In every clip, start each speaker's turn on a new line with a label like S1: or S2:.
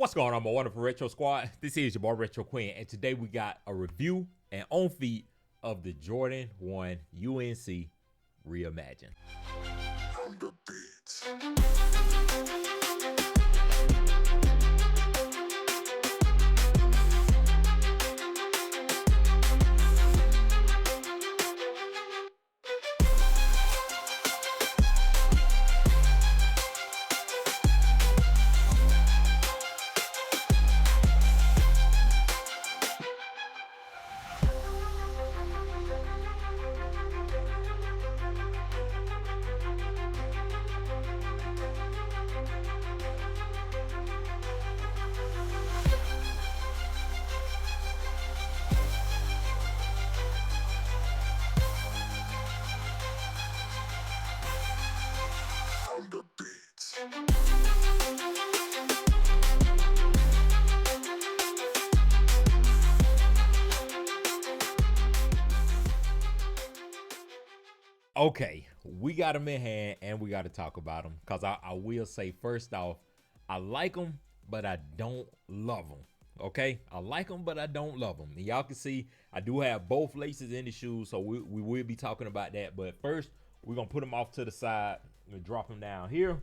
S1: What's going on, my wonderful Retro Squad? This is your boy Retro Quin, and today we got a review and on feet of the Jordan 1 UNC Reimagined. On the beat. Okay, we got them in hand and we got to talk about them because I will say first off, I like them, but I don't love them. Okay, I like them, but I don't love them. And y'all can see I do have both laces in the shoes, so we will be talking about that. But first, we're going to put them off to the side and drop them down here.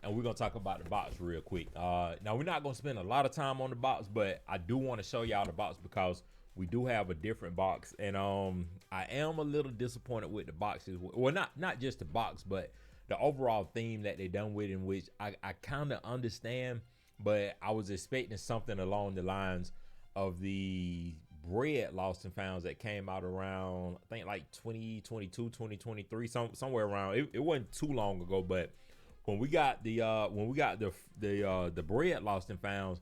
S1: And we're going to talk about the box real quick. Now, we're not going to spend a lot of time on the box, but I do want to show y'all the box because we do have a different box. And I am a little disappointed with the boxes. Well, not just the box, but the overall theme that they done with, in which I kind of understand. But I was expecting something along the lines of the bread lost and founds that came out around, I think like 2022, 2023, somewhere around. It wasn't too long ago, but when we got the bread lost and founds,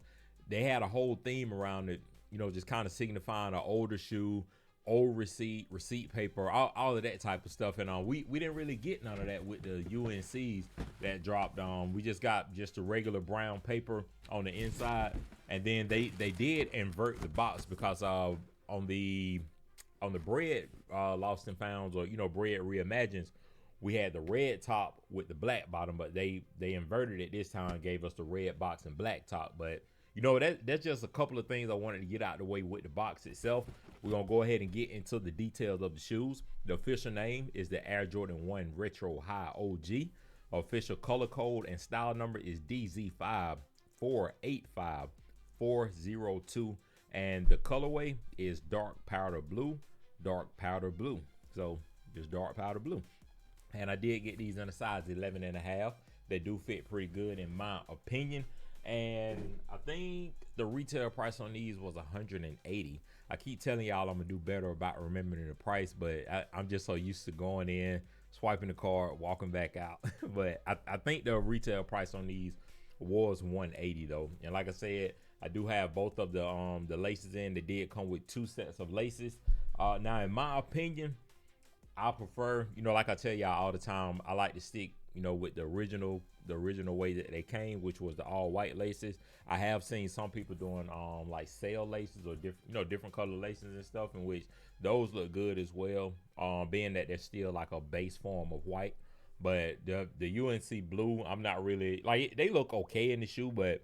S1: they had a whole theme around it, you know, just kind of signifying an older shoe, old receipt paper, all of that type of stuff. And we didn't really get none of that with the UNCs that dropped. We just got just a regular brown paper on the inside, and then they did invert the box because on the bread lost and founds, or bread reimagined, we had the red top with the black bottom, but they inverted it this time and gave us the red box and black top. But that's just a couple of things I wanted to get out of the way with the box itself. We're gonna go ahead and get into the details of the shoes. The official name is the Air Jordan 1 Retro High OG. Official color code and style number is DZ5485402, and the colorway is dark powder blue. So just dark powder blue. And I did get these in a size 11.5. They do fit pretty good in my opinion. And I think the retail price on these was $180. I keep telling y'all I'm gonna do better about remembering the price, but I'm just so used to going in, swiping the card, walking back out. But I think the retail price on these was $180 though. And like I said, I do have both of the laces in. They did come with 2 sets of laces. Now in my opinion, I prefer, like I tell y'all all the time, I like to stick, with the original way that they came, which was the all white laces. I have seen some people doing like sale laces or different color laces and stuff, in which those look good as well, being that they're still like a base form of white. But the UNC blue, I'm not really like, they look okay in the shoe, but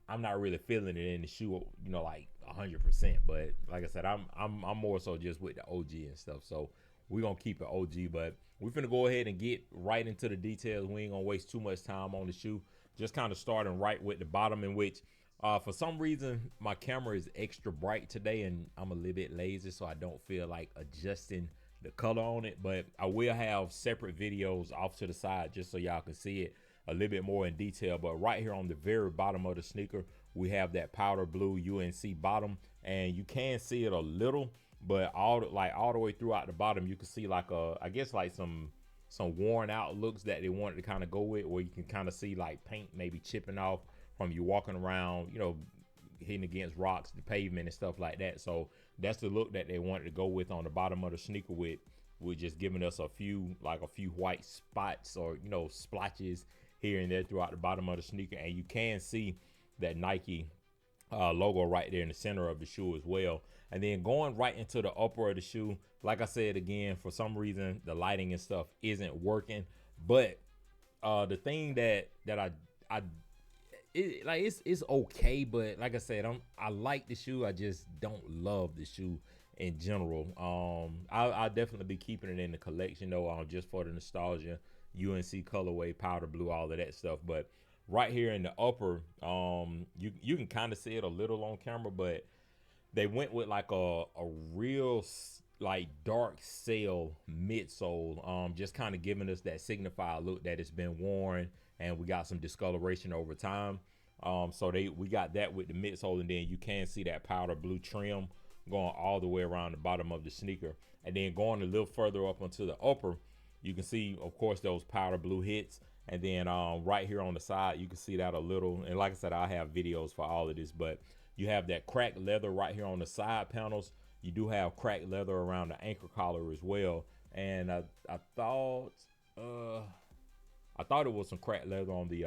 S1: I'm not really feeling it in the shoe, like 100%. But like I said, I'm more so just with the OG and stuff. So we're gonna keep it OG, but we're gonna go ahead and get right into the details. We ain't gonna waste too much time on the shoe. Just kind of starting right with the bottom, in which for some reason my camera is extra bright today, and I'm a little bit lazy, so I don't feel like adjusting the color on it. But I will have separate videos off to the side just so y'all can see it a little bit more in detail. But right here on the very bottom of the sneaker, we have that powder blue UNC bottom, and you can see it a little, but all the way throughout the bottom, you can see like I guess like some worn out looks that they wanted to kind of go with, where you can kind of see like paint maybe chipping off from you walking around, hitting against rocks, the pavement and stuff like that. So that's the look that they wanted to go with on the bottom of the sneaker, with just giving us a few white spots or splotches here and there throughout the bottom of the sneaker. And you can see that Nike logo right there in the center of the shoe as well. And then going right into the upper of the shoe, like I said, again, for some reason the lighting and stuff isn't working, but the thing that I it's okay, but like I said, I like the shoe. I just don't love the shoe in general. I'll definitely be keeping it in the collection though, just for the nostalgia. UNC colorway, powder blue, all of that stuff. But right here in the upper, you can kind of see it a little on camera, but they went with like a real like dark sail midsole, just kind of giving us that signified look that it's been worn, and we got some discoloration over time. So we got that with the midsole, and then you can see that powder blue trim going all the way around the bottom of the sneaker, and then going a little further up onto the upper, you can see, of course, those powder blue hits. And then right here on the side, you can see that a little. And like I said, I have videos for all of this, but you have that cracked leather right here on the side panels. You do have cracked leather around the anchor collar as well. And I thought it was some cracked leather on the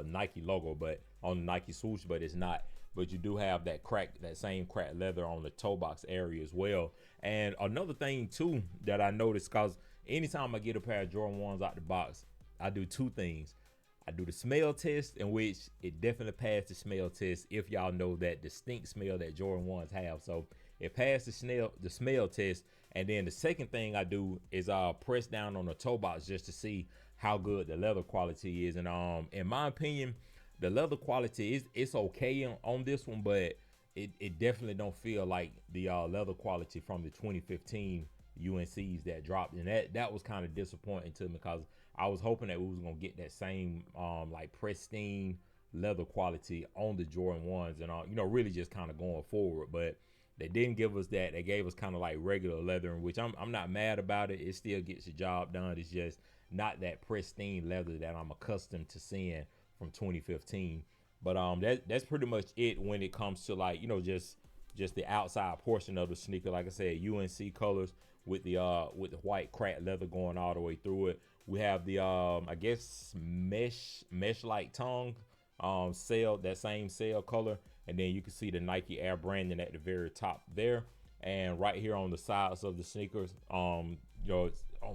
S1: Nike logo, but on the Nike swoosh, but it's not. But you do have that same cracked leather on the toe box area as well. And another thing too that I noticed, cause anytime I get a pair of Jordan 1s out the box, I do two things. I do the smell test, in which it definitely passed the smell test if y'all know that distinct smell that Jordan 1s have. So it passed the smell test. And then the second thing I do is press down on the toe box just to see how good the leather quality is. And in my opinion, the leather quality it's okay on this one, but it definitely don't feel like the leather quality from the 2015 UNCs that dropped. And that was kind of disappointing to me, because I was hoping that we was gonna get that same like pristine leather quality on the Jordan 1s, and really just kind of going forward. But they didn't give us that. They gave us kind of like regular leather, in which I'm not mad about it. It still gets the job done. It's just not that pristine leather that I'm accustomed to seeing from 2015. But that's pretty much it when it comes to, like, just the outside portion of the sneaker. Like I said, UNC colors with the white cracked leather going all the way through it. We have the I guess mesh like tongue sail, that same sail color, and then you can see the Nike Air branding at the very top there. And right here on the sides of the sneakers, it's on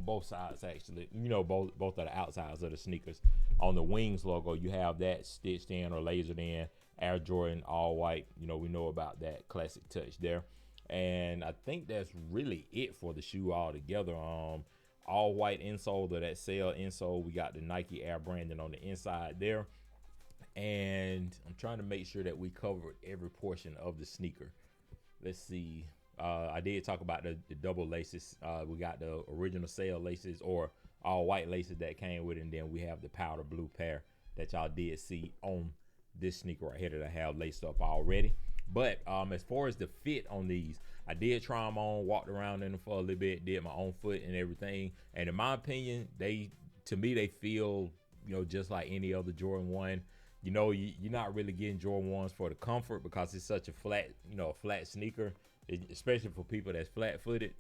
S1: both sides actually, both of the outsides of the sneakers, on the wings logo, you have that stitched in or lasered in, Air Jordan all white. We know about that classic touch there. And I think that's really it for the shoe altogether. All white insole, or that sail insole. We got the Nike Air branding on the inside there. And I'm trying to make sure that we covered every portion of the sneaker. Let's see. I did talk about the double laces. We got the original sail laces, or all white laces that came with it, and then we have the powder blue pair that y'all did see on this sneaker right here that I have laced up already. But as far as the fit on these, I did try them on, walked around in them for a little bit, did my own foot and everything. And in my opinion, they feel, just like any other Jordan 1. You're not really getting Jordan 1s for the comfort, because it's such a flat sneaker, especially for people that's flat-footed.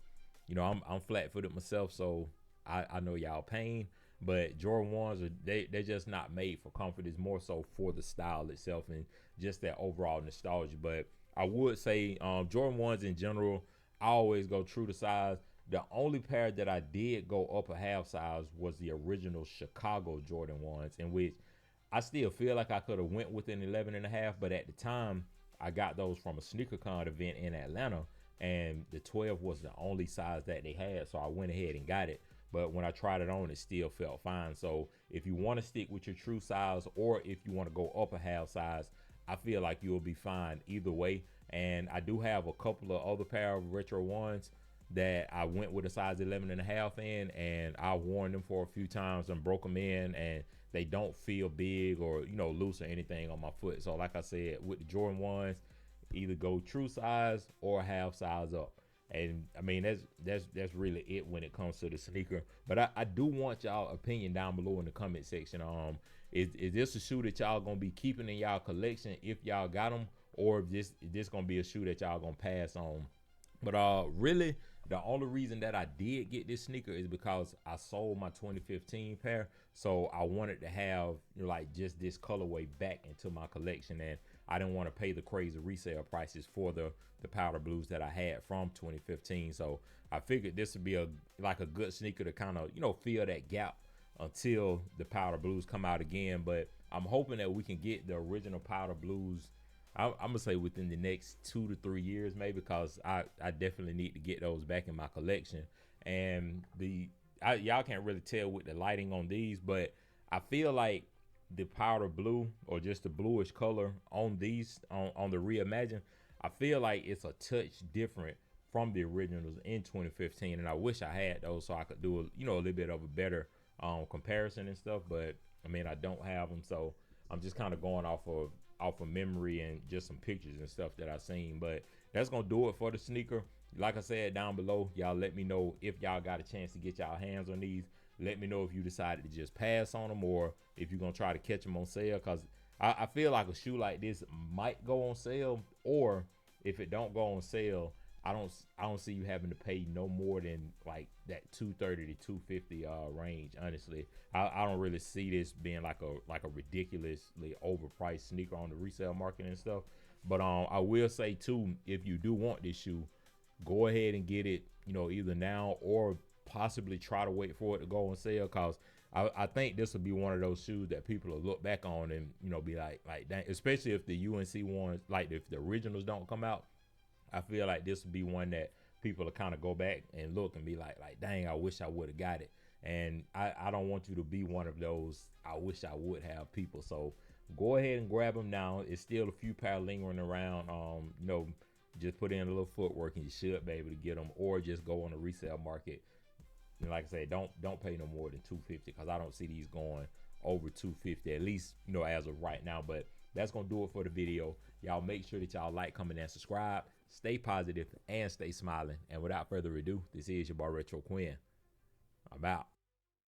S1: I'm flat-footed myself, so I know y'all pain. But Jordan 1s they're just not made for comfort. It's more so for the style itself and just that overall nostalgia. But I would say Jordan 1s in general, I always go true to size. The only pair that I did go up a half size was the original Chicago Jordan 1s, in which I still feel like I could have went with an 11.5, but at the time I got those from a SneakerCon event in Atlanta, and the 12 was the only size that they had, so I went ahead and got it. But when I tried it on, it still felt fine. So if you want to stick with your true size, or if you want to go up a half size, I feel like you'll be fine either way. And I do have a couple of other pair of retro 1s that I went with a size 11.5 in, and I worn them for a few times and broke them in, and they don't feel big or loose or anything on my foot. So like I said, with the Jordan 1s, either go true size or half size up. And I mean, that's really it when it comes to the sneaker. But I do want y'all opinion down below in the comment section. Is this a shoe that y'all gonna be keeping in y'all collection if y'all got them, or is this gonna be a shoe that y'all gonna pass on? But really, the only reason that I did get this sneaker is because I sold my 2015 pair, so I wanted to have like just this colorway back into my collection, and I didn't want to pay the crazy resale prices for the powder blues that I had from 2015. So I figured this would be a good sneaker to kind of fill that gap until the powder blues come out again. But I'm hoping that we can get the original powder blues. I'm gonna say within the next 2 to 3 years, maybe, because I definitely need to get those back in my collection. And y'all can't really tell with the lighting on these, but I feel like the powder blue, or just the bluish color on these on the Reimagined, I feel like it's a touch different from the originals in 2015, and I wish I had those so I could do a little bit of a better comparison and stuff. But I mean, I don't have them, so I'm just kind of going off of memory and just some pictures and stuff that I've seen. But that's gonna do it for the sneaker. Like I said, down below, y'all let me know if y'all got a chance to get y'all hands on these. Let me know if you decided to just pass on them, or if you're gonna try to catch them on sale, because I feel like a shoe like this might go on sale, or if it don't go on sale, I don't see you having to pay no more than like that 230 to 250 range. Honestly, I don't really see this being like a ridiculously overpriced sneaker on the resale market and stuff. But I will say too, if you do want this shoe, go ahead and get it, either now or possibly try to wait for it to go on sale, because I think this will be one of those shoes that people will look back on and be like dang, especially if the UNC ones, like if the originals don't come out. I feel like this would be one that people will kind of go back and look and be like dang, I wish I would have got it. And I don't want you to be one of those I wish I would have people. So go ahead and grab them now. It's still a few pair lingering around. Just put in a little footwork and you should be able to get them, or just go on the resale market. And like I said, don't pay no more than 250, because I don't see these going over 250, at least as of right now. But that's gonna do it for the video. Y'all make sure that y'all like, comment, and subscribe. Stay positive and stay smiling. And without further ado, this is your boy Retro Quin. I'm out.